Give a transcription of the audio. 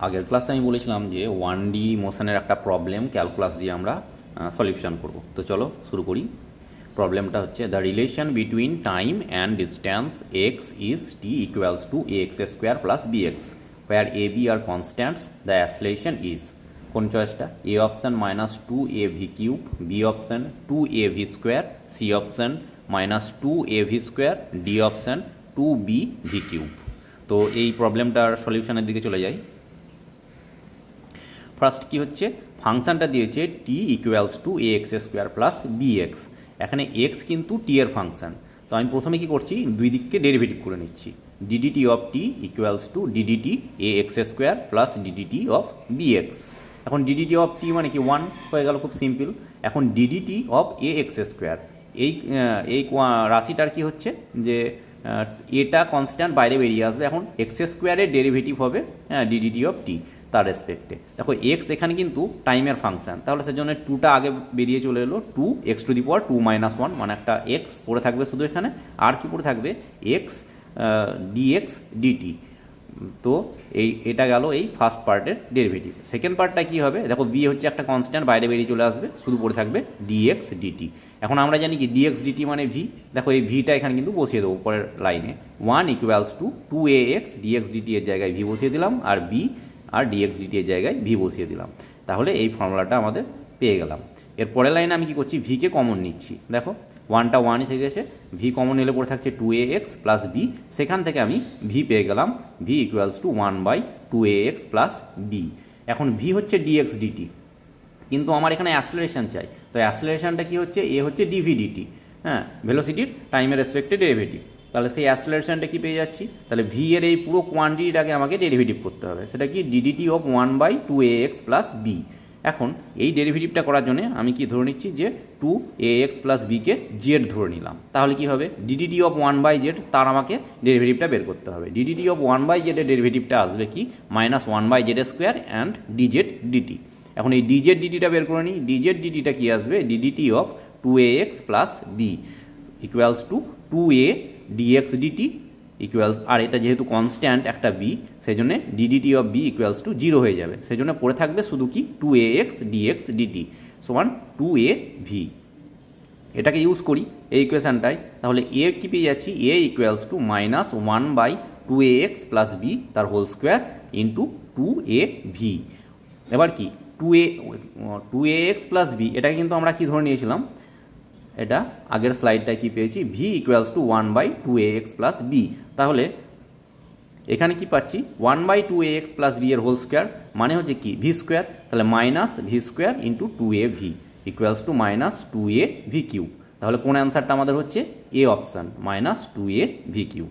আগের ক্লাসে আমি বলেছিলাম যে 1D মোশনের একটা প্রবলেম ক্যালকুলাস দিয়ে আমরা সলিউশন করব। তো চলো শুরু করি। প্রবলেমটা হচ্ছে the relation between time and distance x is T equals to ax square plus bx where a b are constants the acceleration is কোন চয়েসটা? A option -2av cube, B option 2av square, C option -2av square, D option 2bv cube. তো এই প্রবলেমটার সলিউশনের দিকে চলে যাই। First কি হচ্ছে, ফাংশনটা দিয়েছে T equals to ax square plus bx। এখানে x কিন্তু টি এর ফাংশন, তো আমি প্রথমে কি করছি, দুই দিককে ডেরিভেটিভ করে নিচ্ছি। DDT of T equals two DDT ax square plus DDT of bx। এখন ডিডিটি অফ টি মানে কি 1 হয়ে গেল, খুব সিম্পল। এখন ডিডিটি অফ ax স্কোয়ার, এই রাশিটার কি হচ্ছে যে এটা কনস্ট্যান্ট বাইরে বেরিয়ে আসবে। এখন এক্স স্কোয়ারের ডেরিভেটিভ হবে ডিডিটি অফ টি তার রেসপেক্টে। দেখো এক্স এখানে কিন্তু টাইমের ফাংশন, তাহলে সেজন্য 2টা আগে বেরিয়ে চলে এলো, 2x টু দি পাওয়ার 2 - 1 মানে একটা এক্স পড়ে থাকবে শুধু এখানে, আর কি পড়ে থাকবে এক্স ডিএক্স ডিটি। তো এটা গেল এই ফার্স্ট পার্টের ডেরিভেটিভ। সেকেন্ড পার্টটা কি হবে, দেখো বি হচ্ছে একটা কনস্ট্যান্ট বাইরে বেরিয়ে চলে আসবে, শুধু পড়ে থাকবে ডিএক্স ডিটি। এখন আমরা জানি কি ডিএক্স ডিটি মানে ভি, দেখো এই ভিটা এখানে কিন্তু বসিয়ে দেবো পরের লাইনে। 1 equals to 2ax dx DT এর জায়গায় ভি বসিয়ে দিলাম, আর বি আর ডিএক্স ডিটি এর জায়গায় ভি বসিয়ে দিলাম। তাহলে এই ফর্মুলাটা আমাদের পেয়ে গেলাম। এর পরের লাইনে আমি কি করছি, ভিকে কমন নিচ্ছি। দেখো 1টা 1ই থেকে গেছে, ভি কমন নিলে পড়ে থাকছে 2ax প্লাস বি। সেখান থেকে আমি ভি পেয়ে গেলাম, V equals to 1/2ax plus B. এখন ভি হচ্ছে ডিএক্স ডিটি, কিন্তু আমার এখানে অ্যাসেলারেশন চাই। তো অ্যাসেলারেশনটা কি হচ্ছে, এ হচ্ছে ডিভি ডিটি, হ্যাঁ, ভেলোসিটির টাইমের রেসপেক্টে ডেরিভেটিভ। তাহলে সেই অ্যাসেলারেশনটা কি পেয়ে যাচ্ছি, তাহলে ভি এর এই পুরো কোয়ান্টিটিটাকে আমাকে ডেরিভেটিভ করতে হবে। সেটা কি DDT of 1/2ax plus B. এখন এই ডেরিভেটিভটা করার জন্য আমি কি ধরে নিচ্ছি যে 2ax প্লাস বিকে জেড ধরে নিলাম। তাহলে কি হবে, ডিডিটি অফ 1/z তার আমাকে ডেরিভেটিভটা বের করতে হবে। ডিডিটি অফ 1/z এর ডেরিভেটিভটা আসবে কি -1/z square and DZ DT. এখন এই ডিজেড ডিটিটা বের করে নিই। ডিজেড ডিটিটা কি আসবে, D D T of 2ax plus B equals to 2a D X D T equals, আর এটা যেহেতু কনস্ট্যান্ট একটা বি, সেই জন্য D D T of B equals to 0 হয়ে যাবে। সেই জন্য পড়ে থাকবে শুধু কি 2ax ডিএক্স ডিটি সমান 2av। এটাকে ইউজ করি এই ইকুয়েশানটায়, তাহলে এ কি পেয়ে যাচ্ছি, A equals to -1/2ax plus B তার হোল স্কোয়ার ইন্টু 2av। এবার কি 2ax প্লাস বি, এটাকে কিন্তু আমরা কি ধরে নিয়েছিলাম, এটা আগের স্লাইডটায় কি পেয়েছি, V equals to 1/2ax plus B. তাহলে এখানে কি পাচ্ছি, 1/2ax প্লাস বি এর হোল স্কোয়ার মানে হচ্ছে কি ভি স্কোয়ার, তাহলে -v square into 2av equals to -2av cube. তাহলে কোন অ্যান্সারটা আমাদের হচ্ছে, এ অপশান -2av কিউব।